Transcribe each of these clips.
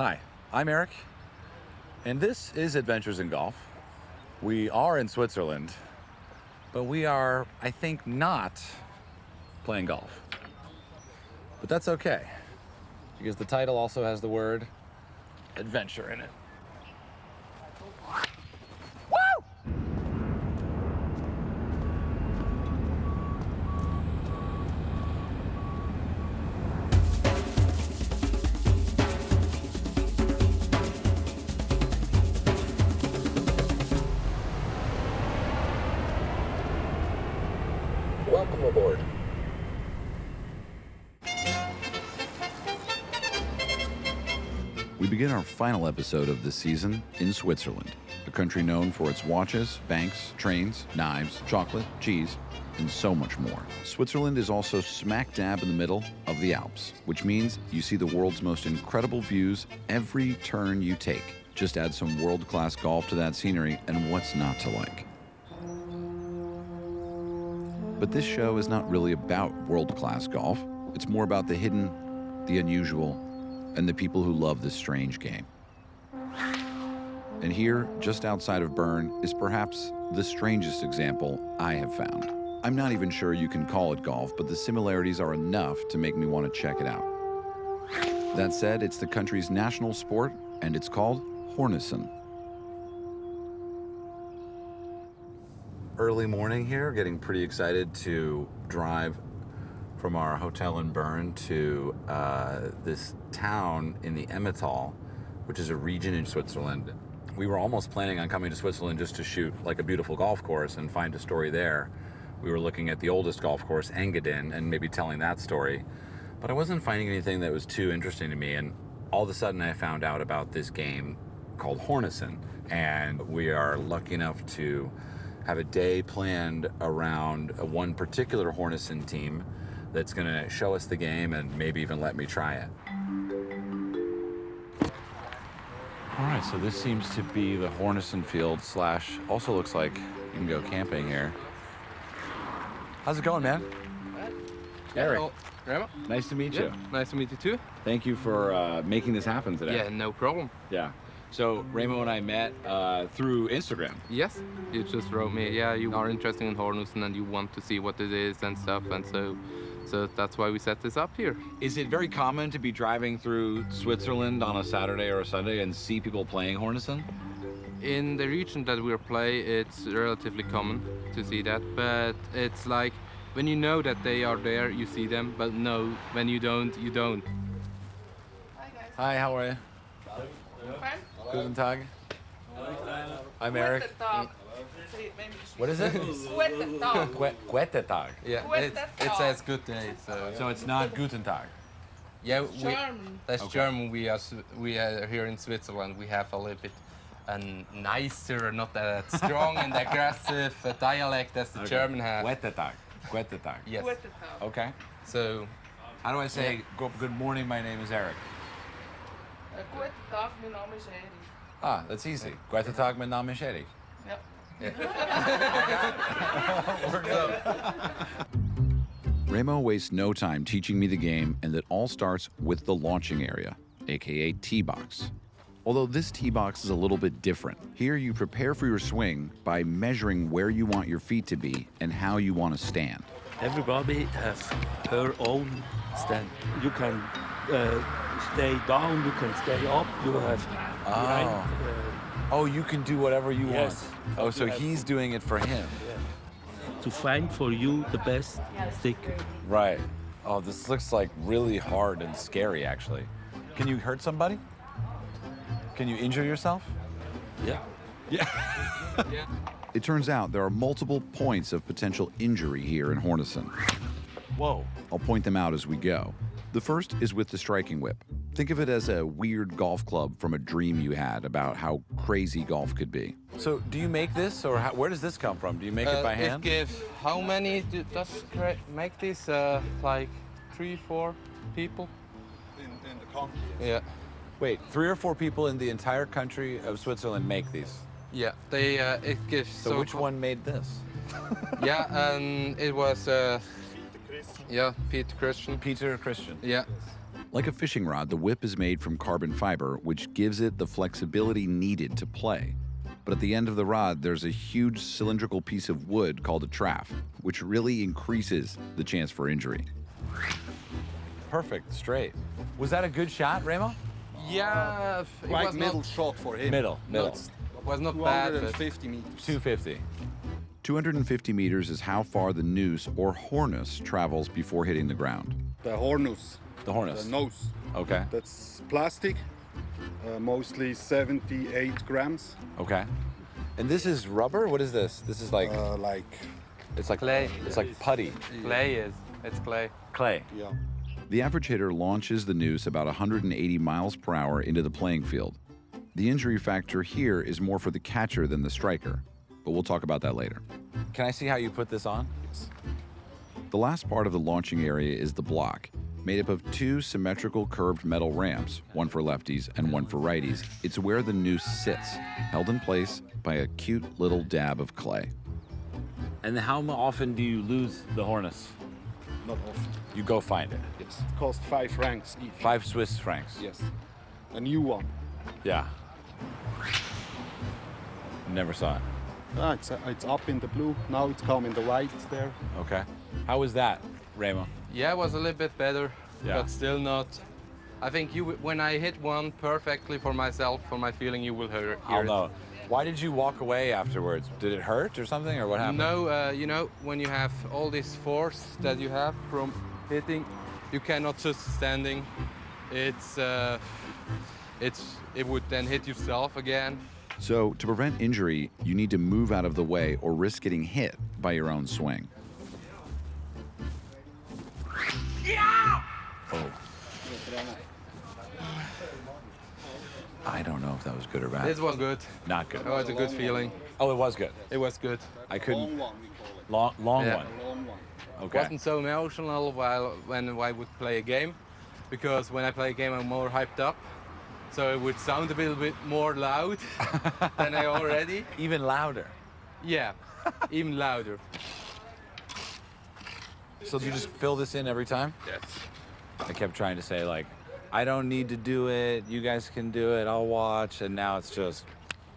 Hi, I'm Erik, and this is Adventures in Golf. We are in Switzerland, but we are, I think, not playing golf. But that's okay, because the title also has the word adventure in it. Welcome aboard. We begin our final episode of this season in Switzerland, a country known for its watches, banks, trains, knives, chocolate, cheese, and so much more. Switzerland is also smack dab in the middle of the Alps, which means you see the world's most incredible views every turn you take. Just add some world-class golf to that scenery, and what's not to like? But this show is not really about world-class golf. It's more about the hidden, the unusual, and the people who love this strange game. And here, just outside of Bern, is perhaps the strangest example I have found. I'm not even sure you can call it golf, but the similarities are enough to make me want to check it out. That said, it's the country's national sport, and it's called hornussen. Early morning here, getting pretty excited to drive from our hotel in Bern to this town in the Emmental, which is a region in Switzerland. We were almost planning on coming to Switzerland just to shoot like a beautiful golf course and find a story there. We were looking at the oldest golf course, Engadin, and maybe telling that story. But I wasn't finding anything that was too interesting to me, and all of a sudden I found out about this game called hornussen, and we are lucky enough to have a day planned around one particular hornussen team that's going to show us the game and maybe even let me try it. All right, so this seems to be the hornussen field / also looks like you can go camping here. How's it going, man? Erik. Hello, Remo. Nice to meet you. Nice to meet you too. Thank you for making this happen today. Yeah, no problem. Yeah. So Remo and I met through Instagram. Yes, you just wrote me. Yeah, you are interested in hornussen and you want to see what it is and stuff, and so that's why we set this up here. Is it very common to be driving through Switzerland on a Saturday or a Sunday and see people playing hornussen? In the region that we play, it's relatively common to see that, but it's like when you know that they are there, you see them, but no, when you don't, you don't. Hi guys. Hi, how are you? Fine. Guten Tag. I'm Erik. What is it? Guten Tag. Yeah, it says good day, So it's not Guten Tag. yeah, German. that's Okay. German. We are here in Switzerland. We have a little bit a nicer, not that strong and aggressive dialect as the German have. Guten Tag. Guten Tag. Yes. Okay. So, How do I say good morning, my name is Erik? Guten Tag, mein Name ist Erik. Ah, that's easy. Guten Tag, mein Name ist Erik. Yep. Remo wastes no time teaching me the game, and it all starts with the launching area, aka tee box. Although this tee box is a little bit different. Here you prepare for your swing by measuring where you want your feet to be and how you want to stand. Everybody has her own stand. You can stay down, you can stay up, you have behind, Oh, you can do whatever you Yes. want. Oh, so he's doing it for him. to find for you the best stick. Right. Oh, this looks like really hard and scary, actually. Can you hurt somebody? Can you injure yourself? Yeah. yeah. It turns out there are multiple points of potential injury here in hornussen. Whoa. I'll point them out as we go. The first is with the striking whip. Think of it as a weird golf club from a dream you had about how crazy golf could be. So do you make this, or where does this come from? Do you make it by hand? How many does make this? Like 3-4 people? In the country. Yeah. Wait, 3 or 4 people in the entire country of Switzerland make these? Yeah, they it gives. So which one made this? Yeah, and it was Peter Christian. Peter Christian. Yeah. Like a fishing rod, the whip is made from carbon fiber, which gives it the flexibility needed to play. But at the end of the rod, there's a huge cylindrical piece of wood called a traff, which really increases the chance for injury. Perfect, straight. Was that a good shot, Remo? Yeah, it Quite was middle not, shot for him. Middle. was not bad. But 250 meters. 250. 250 meters is how far the noose or hornuss travels before hitting the ground. The hornuss. The hornuss. The nose. Okay. That's plastic, mostly 78 grams. Okay. And this is rubber? What is this? This is like, it's like clay. It's like putty. It's clay. Clay. Yeah. The average hitter launches the noose about 180 miles per hour into the playing field. The injury factor here is more for the catcher than the striker, but we'll talk about that later. Can I see how you put this on? Yes. The last part of the launching area is the block, made up of two symmetrical curved metal ramps, one for lefties and one for righties. It's where the noose sits, held in place by a cute little dab of clay. And how often do you lose the hornuss? Not often. You go find it. Yes. It cost 5 francs each. 5 Swiss francs. Yes. A new one. Yeah. Never saw it. It's up in the blue. Now it's come in the white there. Okay. How was that, Remo? Yeah, it was a little bit better, Yeah. but still not. I think when I hit one perfectly for myself, for my feeling, you will hear I'll it. know. Why did you walk away afterwards? Did it hurt or something, or what happened? No, you know, when you have all this force that you have from hitting, you cannot just standing. It would then hit yourself again. So, to prevent injury, you need to move out of the way or risk getting hit by your own swing. Oh. I don't know if that was good or bad. This was good. Not good. It was a good feeling. Oh, it was good. It was good. I couldn't. Long one, we call it. Long Yeah. one. Long one. Okay. Wasn't so emotional when I would play a game, because when I play a game I'm more hyped up, so it would sound a little bit more loud than I already. Even louder. Yeah, even louder. So you just fill this in every time? Yes. I kept trying to say, like, I don't need to do it. You guys can do it. I'll watch. And now it's just,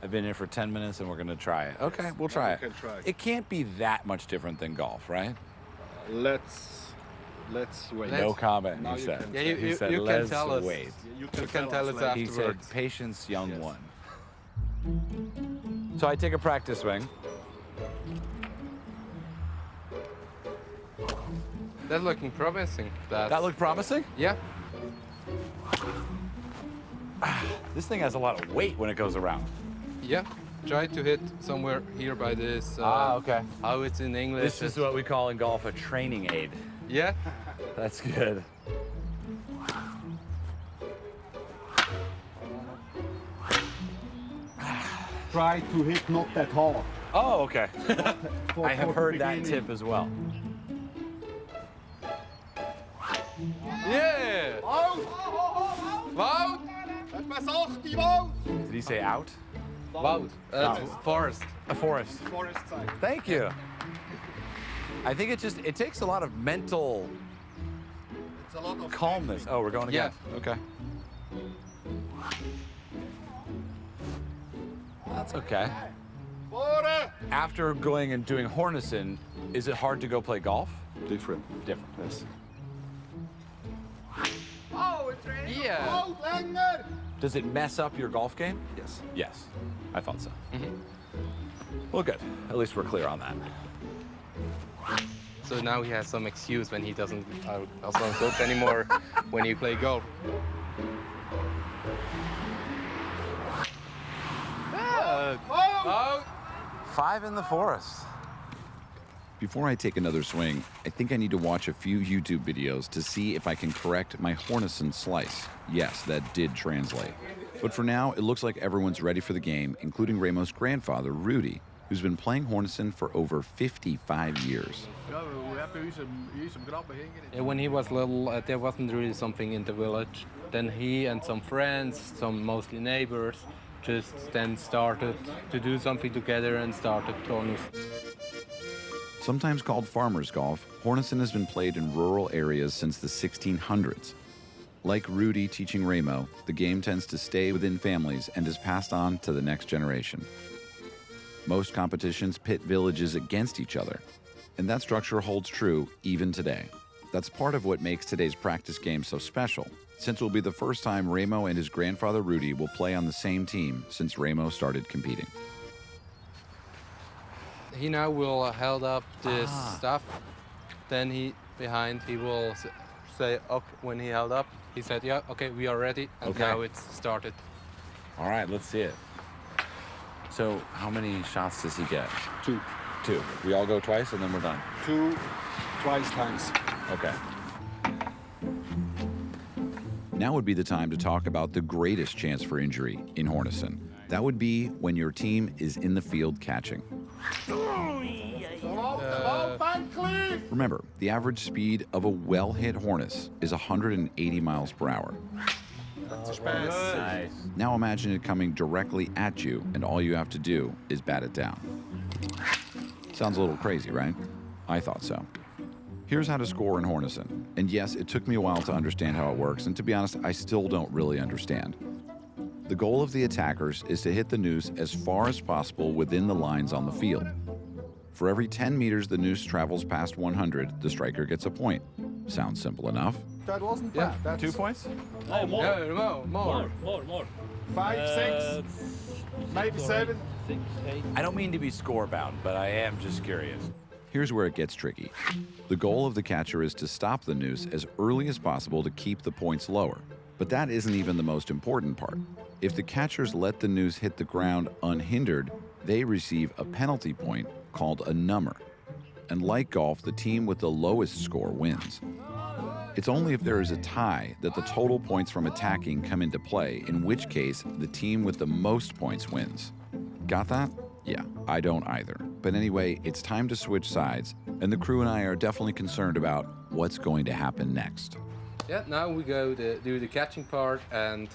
I've been here for 10 minutes and we're going to try it. Okay, we'll try it. We can try. It can't be that much different than golf, right? Let's wait. No comment, Now he you said. can Yeah, say. you He said, can "Let's tell us. wait." You You can tell us later. He said, afterwards. patience, young Yes. one. So I take a practice swing. That's looking promising. That looked promising? Yeah. This thing has a lot of weight when it goes around. Yeah. Try to hit somewhere here by this. Okay. How it's in English. This is what we call in golf a training aid. Yeah. That's good. Try to hit not that hard. Oh, okay. For- I have for the heard that beginning. tip as well. Yeah. Wout. Etwas 80 Wout. Did he say out? Wout. Forest. A forest. Forest side. Thank you. I think it takes a lot of mental It's a lot of calmness. Oh, we're going again. Okay. That's okay. Vorne. After going and doing hornussen, is it hard to go play golf? Different. Different. Yes. Yeah. Wout, Langer. Does it mess up your golf game? Yes. Yes, I thought so. Well, good. At least we're clear on that. So now he has some excuse when he doesn't coach anymore when you play golf. Out. 5 in the forest. Before I take another swing, I think I need to watch a few YouTube videos to see if I can correct my hornussen slice. Yes, that did translate. But for now, it looks like everyone's ready for the game, including Remo's grandfather, Rudy, who's been playing hornussen for over 55 years. When he was little, there wasn't really something in the village. Then he and some friends, some mostly neighbors, just then started to do something together and started hornuss. Sometimes called farmers golf, hornussen has been played in rural areas since the 1600s. Like Rudy teaching Ramo, the game tends to stay within families and is passed on to the next generation. Most competitions pit villages against each other, and that structure holds true even today. That's part of what makes today's practice game so special, since it will be the first time Ramo and his grandfather Rudy will play on the same team since Ramo started competing. He now will held up this stuff. Then he will say up when he held up. He said, yeah, okay, we are ready. And Okay. now it's started. All right, let's see it. So how many shots does he get? 2. 2. We all go twice and then we're done. 2 twice times. Okay. Now would be the time to talk about the greatest chance for injury in hornussen. That would be when your team is in the field catching. Remember, the average speed of a well-hit hornus is 180 miles per hour. Nice. Now imagine it coming directly at you, and all you have to do is bat it down. Sounds a little crazy, right? I thought so. Here's how to score in hornussen. And yes, it took me a while to understand how it works, and to be honest, I still don't really understand. The goal of the attackers is to hit the noose as far as possible within the lines on the field. For every 10 meters the noose travels past 100, the striker gets a point. Sounds simple enough. That wasn't Yeah. bad. That's 2 points? No, more. No, more. More. 5, 6, maybe 7. 6, 8. I don't mean to be scorebound, but I am just curious. Here's where it gets tricky. The goal of the catcher is to stop the noose as early as possible to keep the points lower. But that isn't even the most important part. If the catchers let the noose hit the ground unhindered, they receive a penalty point called a number. And like golf, the team with the lowest score wins. It's only if there is a tie that the total points from attacking come into play, in which case the team with the most points wins. Got that? Yeah, I don't either. But anyway, it's time to switch sides, and the crew and I are definitely concerned about what's going to happen next. Yeah, now we go to do the catching part, and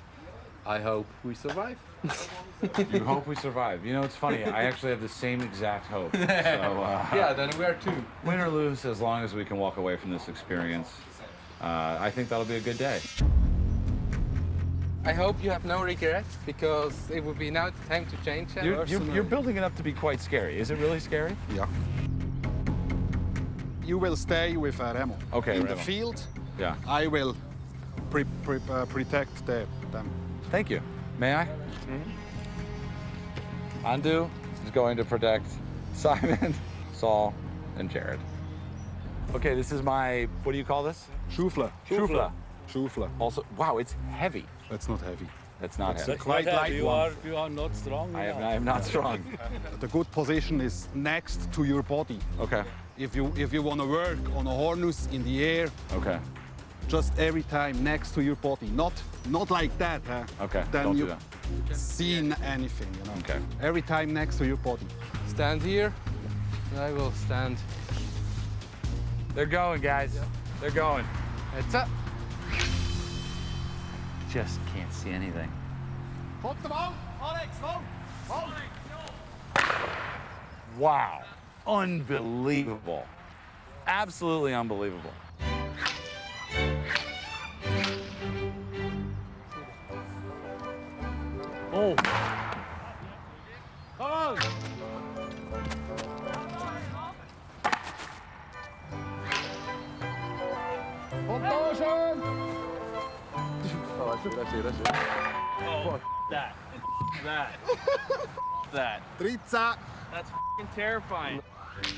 I hope we survive. You hope we survive. You know, it's funny, I actually have the same exact hope. So, Yeah, then we are 2. win or lose, as long as we can walk away from this experience, I think that'll be a good day. I hope you have no regrets, because it will be now time to change. You're building it up to be quite scary. Is it really scary? Yeah. You will stay with Remo. Okay, In Remo. the field, Yeah. I will protect them. Thank you. May I? Andu is going to protect Simon, Saul, and Jared. Okay, this is my, what do you call this? Schufler. Schufler. Also, wow, it's heavy. That's not heavy. That's not heavy. That's quite not light heavy. one. You are not strong I enough. am not strong. The good position is next to your body. Okay, If you want to work on a hornus in the air, okay, just every time next to your body. Not like that, huh? okay. Then Don't you do that. see anything, you know. Okay. Every time next to your body. Stand here, and I will stand. They're going, guys. They're going. It's up. Just can't see anything. Put them out, Alex, Wow. Unbelievable. Absolutely unbelievable. Oh. Come on. Oh, that. That. Trizza. That's f***ing terrifying.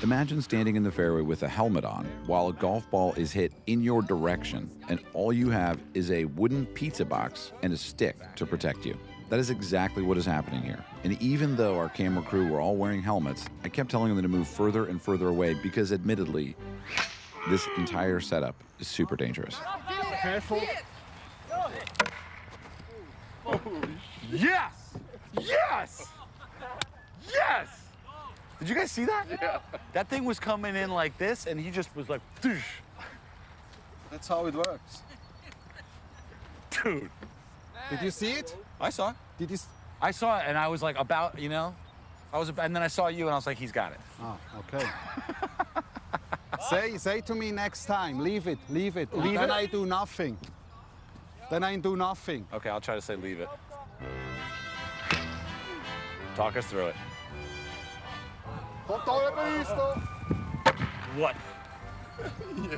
Imagine standing in the fairway with a helmet on while a golf ball is hit in your direction, and all you have is a wooden pizza box and a stick to protect you. That is exactly what is happening here. And even though our camera crew were all wearing helmets, I kept telling them to move further and further away because admittedly, this entire setup is super dangerous. Careful. Yes! Yes! Yes! Did you guys see that? Yeah. That thing was coming in like this, and he just was like, "Doosh." That's how it works. Dude. Did you see it? I saw it. Did you? I saw it, and I was like, about, you know, and then I saw you, and I was like, he's got it. Oh, okay. say to me next time. Leave it. Leave then it? I do nothing. Then I do nothing. Okay, I'll try to say leave it. Talk us through it. What?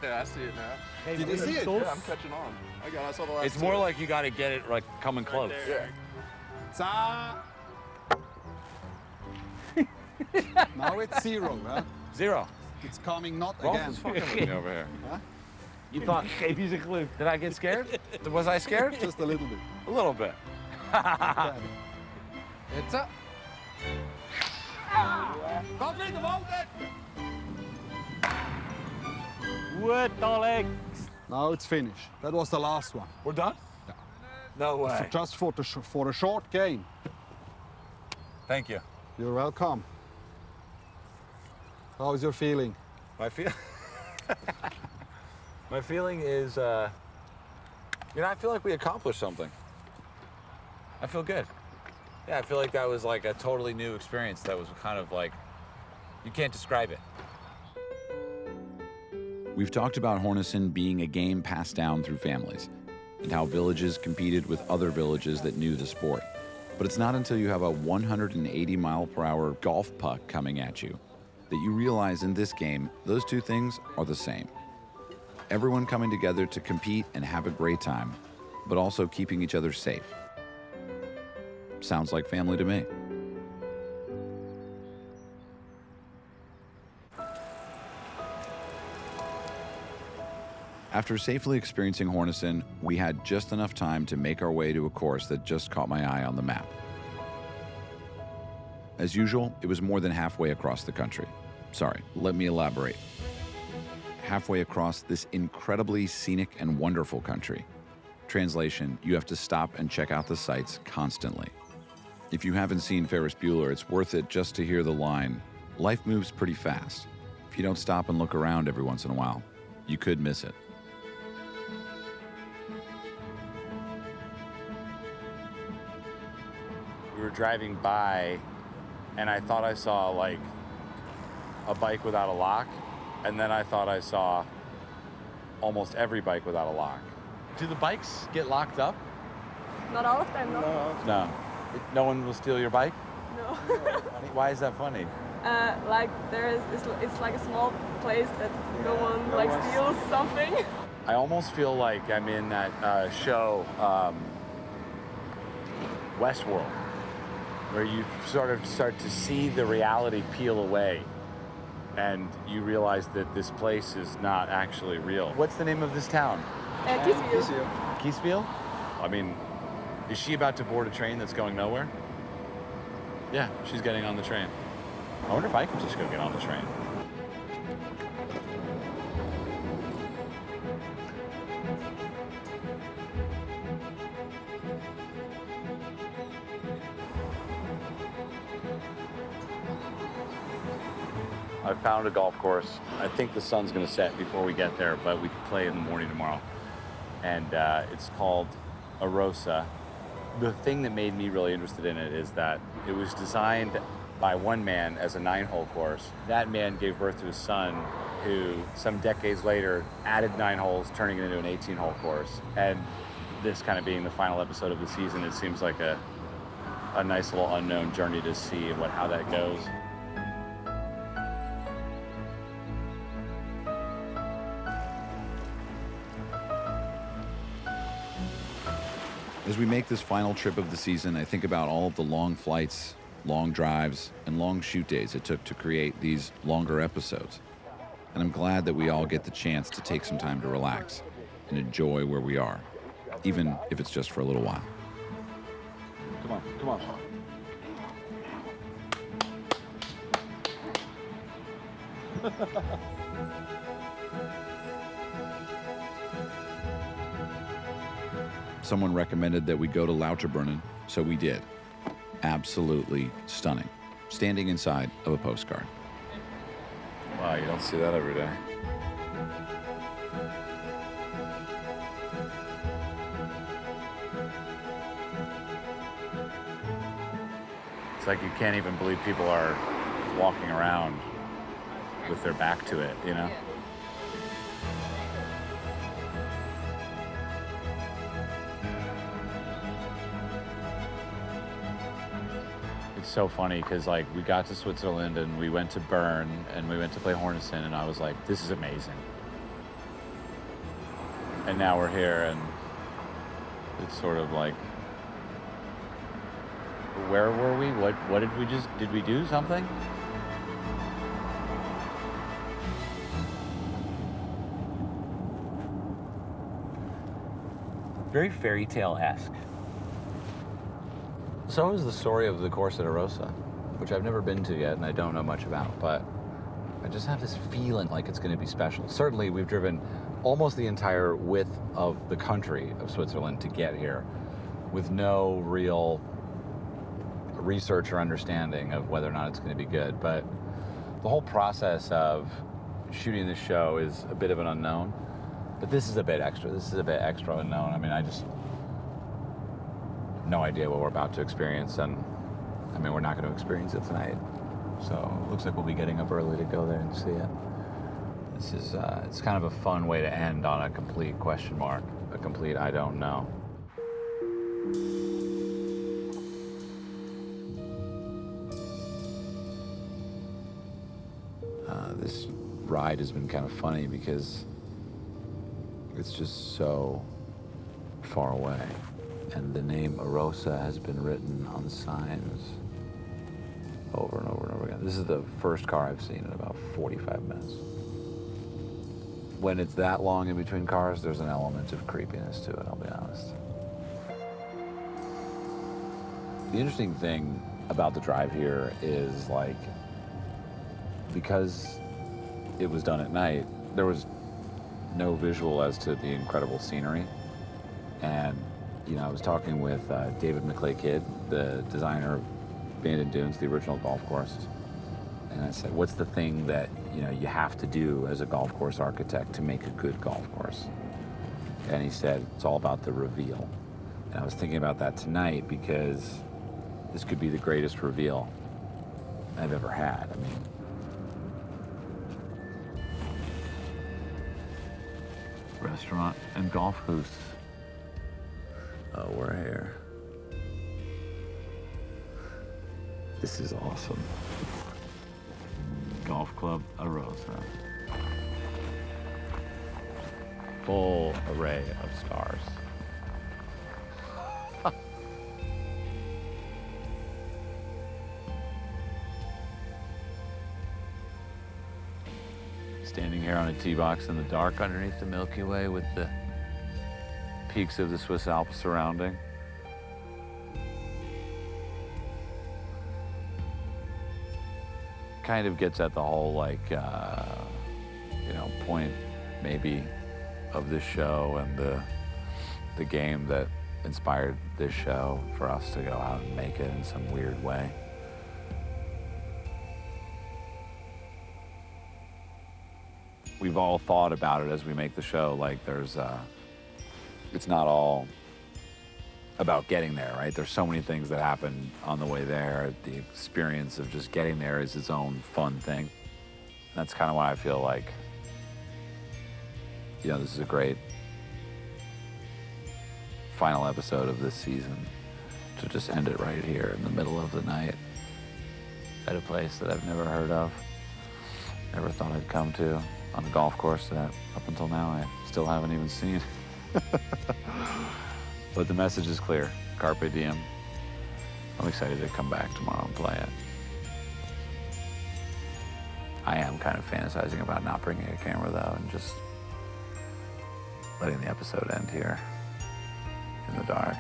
Yeah, I see it now. Did you see it? Yeah, I'm catching on. I saw the last It's more like you got to get it like coming close. Yeah. Now it's 0, huh? 0. It's coming not Rolf again. is fucking with me over here. You thought geef je a clue. Did I get scared? Was I scared? Just a little bit. A little bit. It's up. Goed, Alex. Now it's finished. That was the last one. We're done? No way. Just for a short game. Thank you. You're welcome. How is your feeling? My feeling is, I feel like we accomplished something. I feel good. Yeah, I feel like that was like a totally new experience that was kind of like, you can't describe it. We've talked about hornussen being a game passed down through families and how villages competed with other villages that knew the sport. But it's not until you have a 180-mile-per-hour golf puck coming at you that you realize in this game, those two things are the same. Everyone coming together to compete and have a great time, but also keeping each other safe. Sounds like family to me. After safely experiencing hornussen, we had just enough time to make our way to a course that just caught my eye on the map. As usual, it was more than halfway across the country. Sorry, let me elaborate. Halfway across this incredibly scenic and wonderful country. Translation, you have to stop and check out the sights constantly. If you haven't seen Ferris Bueller, it's worth it just to hear the line, life moves pretty fast. If you don't stop and look around every once in a while, you could miss it. We were driving by and I thought I saw like a bike without a lock, and then I thought I saw almost every bike without a lock. Do the bikes get locked up? Not all of them, no. No. No one will steal your bike? No. Why is that funny? Like it's like a small place that no one like steals something. I almost feel like I'm in that show, Westworld, where you sort of start to see the reality peel away and you realize that this place is not actually real. What's the name of this town? Kiesbiel. Kiesbiel? I mean, is she about to board a train that's going nowhere? Yeah, she's getting on the train. I wonder if I could just go get on the train. I found a golf course. I think the sun's gonna set before we get there, but we could play in the morning tomorrow. And it's called Arosa. The thing that made me really interested in it is that it was designed by one man as a 9-hole course. That man gave birth to a son who, some decades later, added 9 holes, turning it into an 18-hole course. And this kind of being the final episode of the season, it seems like a nice little unknown journey to see how that goes. As we make this final trip of the season, I think about all of the long flights, long drives, and long shoot days it took to create these longer episodes. And I'm glad that we all get the chance to take some time to relax and enjoy where we are, even if it's just for a little while. Come on, come on. Someone recommended that we go to Lauterbrunnen, so we did. Absolutely stunning. Standing inside of a postcard. Wow, you don't see that every day. It's like you can't even believe people are walking around with their back to it, you know? it's so funny because like we got to Switzerland and we went to Bern and we went to play hornussen and I was like, this is amazing. And now we're here and it's sort of like, where were we? What did we do something? Very fairy tale-esque. So is the story of the course at Arosa, which I've never been to yet and I don't know much about, but I just have this feeling like it's going to be special. Certainly, we've driven almost the entire width of the country of Switzerland to get here with no real research or understanding of whether or not it's going to be good. But the whole process of shooting this show is a bit of an unknown. But this is a bit extra. This is a bit extra unknown. I mean, I just have no idea what we're about to experience. And I mean, we're not going to experience it tonight. So it looks like we'll be getting up early to go there and see it. This is, it's kind of a fun way to end on a complete question mark, a complete I don't know. This ride has been kind of funny because it's just so far away. And the name Arosa has been written on signs over and over and over again. This is the first car I've seen in about 45 minutes. When it's that long in between cars, there's an element of creepiness to it, I'll be honest. The interesting thing about the drive here is like, because it was done at night, there was no visual as to the incredible scenery. And, you know, I was talking with David McClay-Kidd, the designer of Bandon Dunes, the original golf course. And I said, what's the thing that, you know, you have to do as a golf course architect to make a good golf course? And he said, it's all about the reveal. And I was thinking about that tonight because this could be the greatest reveal I've ever had. I mean, restaurant and golf booths. Oh, we're here. This is awesome. Golf Club Arosa. Full array of stars. Standing here on a tee box in the dark underneath the Milky Way with the peaks of the Swiss Alps surrounding. Kind of gets at the whole, like, you know, point maybe of this show and the game that inspired this show for us to go out and make it in some weird way. We've all thought about it as we make the show, like there's, it's not all about getting there, right? There's so many things that happen on the way there. The experience of just getting there is its own fun thing. That's kind of why I feel like, you know, this is a great final episode of this season to just end it right here in the middle of the night at a place that I've never heard of, never thought I'd come to, on a golf course that up until now I still haven't even seen. But the message is clear, Carpe diem. I'm excited to come back tomorrow and play it. I am kind of fantasizing about not bringing a camera though and just letting the episode end here in the dark.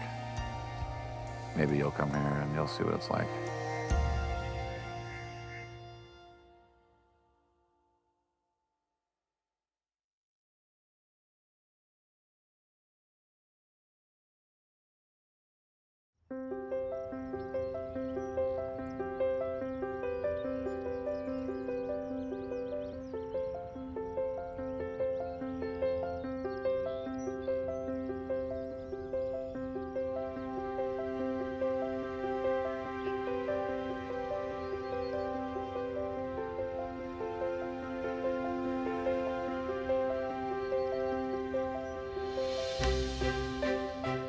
Maybe you'll come here and you'll see what it's like.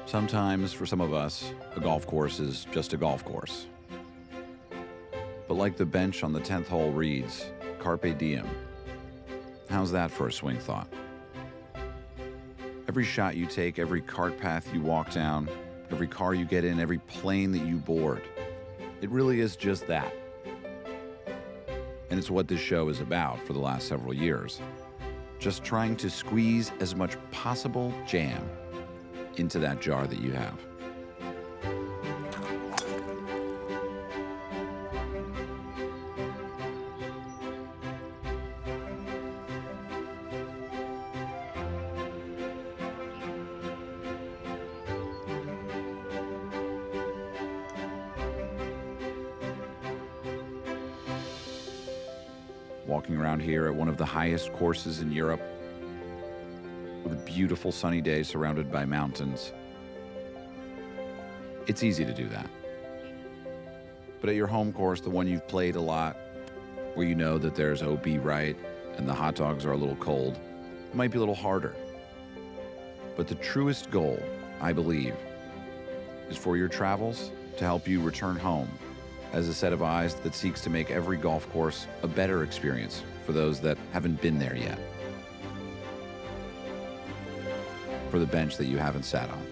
Sometimes, for some of us, a golf course is just a golf course. But like the bench on the 10th hole reads, Carpe diem. How's that for a swing thought? Every shot you take, every cart path you walk down, every car you get in, every plane that you board, it really is just that. And it's what this show is about for the last several years. Just trying to squeeze as much possible jam into that jar that you have. Walking around here at one of the highest courses in Europe, with a beautiful sunny day surrounded by mountains. It's easy to do that. But at your home course, the one you've played a lot, where you know that there's OB right and the hot dogs are a little cold, it might be a little harder. But the truest goal, I believe, is for your travels to help you return home as a set of eyes that seeks to make every golf course a better experience for those that haven't been there yet. For the bench that you haven't sat on.